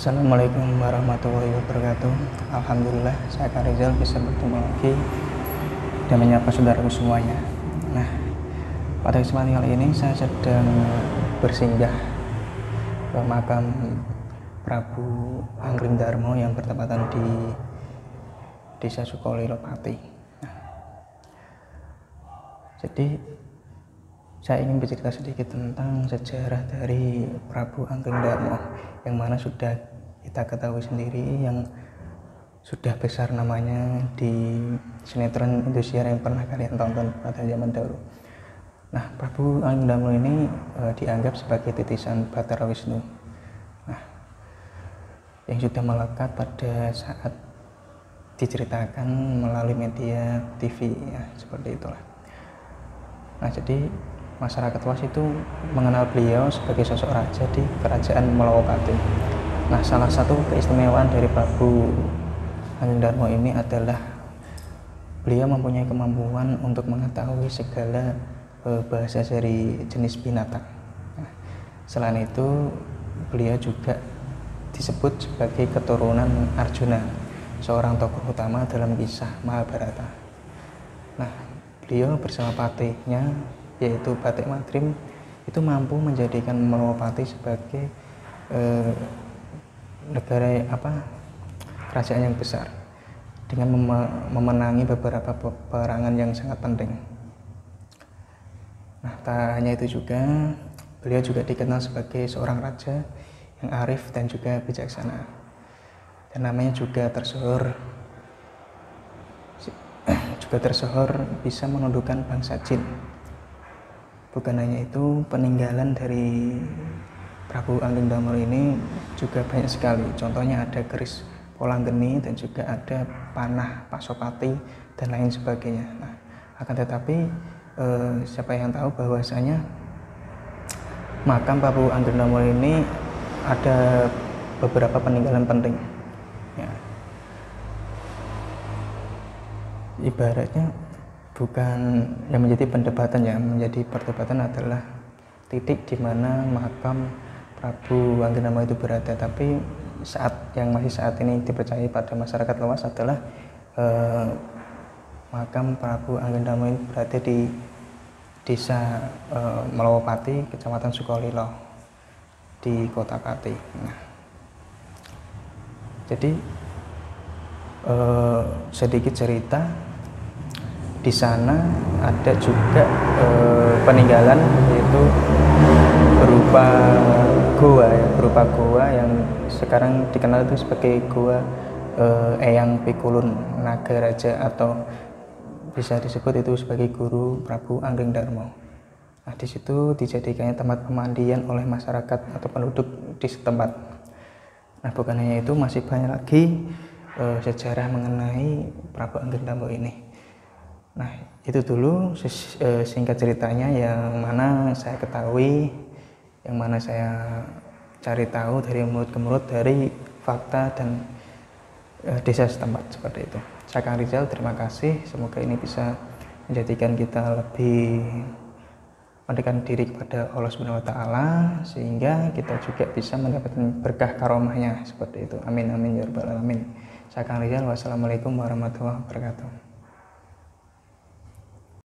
Assalamualaikum warahmatullahi wabarakatuh. Alhamdulillah saya Kak Rizal bisa bertemu lagi dan menyapa saudaraku semuanya. Nah, pada kesempatan kali ini saya sedang bersinggah ke makam Prabu Anggring Darmo yang bertepatan di Desa Sukolilo Pati. Nah, jadi saya ingin bercerita sedikit tentang sejarah dari Prabu Anggring Darmo, yang mana sudah kita ketahui sendiri, yang sudah besar namanya di sinetron Indosiar yang pernah kalian tonton pada zaman dahulu. Nah, Prabu Anggring Darmo ini dianggap sebagai titisan Bathara Wisnu, yang sudah melekat pada saat diceritakan melalui media TV, ya, seperti itulah. Nah, jadi masyarakat luas itu mengenal beliau sebagai sosok raja di kerajaan Malawapati. Nah, salah satu keistimewaan dari Prabu Anggring Darmo ini adalah beliau mempunyai kemampuan untuk mengetahui segala bahasa dari jenis binatang. Nah, selain itu, beliau juga disebut sebagai keturunan Arjuna, seorang tokoh utama dalam kisah Mahabharata. Nah, beliau bersama patihnya yaitu Batik Madrim itu mampu menjadikan Malawapati sebagai kerajaan yang besar dengan memenangi beberapa peperangan yang sangat penting. Nah, tak hanya itu juga, beliau juga dikenal sebagai seorang raja yang arif dan juga bijaksana, dan namanya juga tersohor bisa menundukkan bangsa jin. Bukan hanya itu, peninggalan dari Prabu Anggring Darmo ini juga banyak sekali. Contohnya ada keris Polanggeni dan juga ada panah Pasopati dan lain sebagainya. Nah, akan tetapi siapa yang tahu bahwasanya makam Prabu Anggring Darmo ini ada beberapa peninggalan penting, ya. Ibaratnya bukan yang menjadi perdebatan, ya, menjadi perdebatan adalah titik di mana makam Prabu Anggring Darmo itu berada, tapi saat ini dipercayai pada masyarakat luas adalah makam Prabu Anggring Darmo ini berada di Desa Malawapati, Kecamatan Sukolilo, di Kota Pati. Nah, jadi sedikit cerita, di sana ada juga peninggalan, yaitu berupa goa yang sekarang dikenal itu sebagai Goa Eyang Pikulun Nagaraja, atau bisa disebut itu sebagai guru Prabu Anggring Darmo. Nah, di situ dijadikannya tempat pemandian oleh masyarakat atau penduduk di setempat. Nah, bukan hanya itu, masih banyak lagi sejarah mengenai Prabu Anggring Darmo ini. Nah, itu dulu singkat ceritanya yang mana saya ketahui, yang mana saya cari tahu dari mulut ke mulut, dari fakta dan desa setempat, seperti itu. Saya Kang Rizal, terima kasih. Semoga ini bisa menjadikan kita lebih mendekatkan diri kepada Allah Subhanahu wa Ta'ala, sehingga kita juga bisa mendapatkan berkah karomahnya, seperti itu. Amin amin ya rabbal alamin. Saya Kang Rizal, wassalamualaikum warahmatullahi wabarakatuh.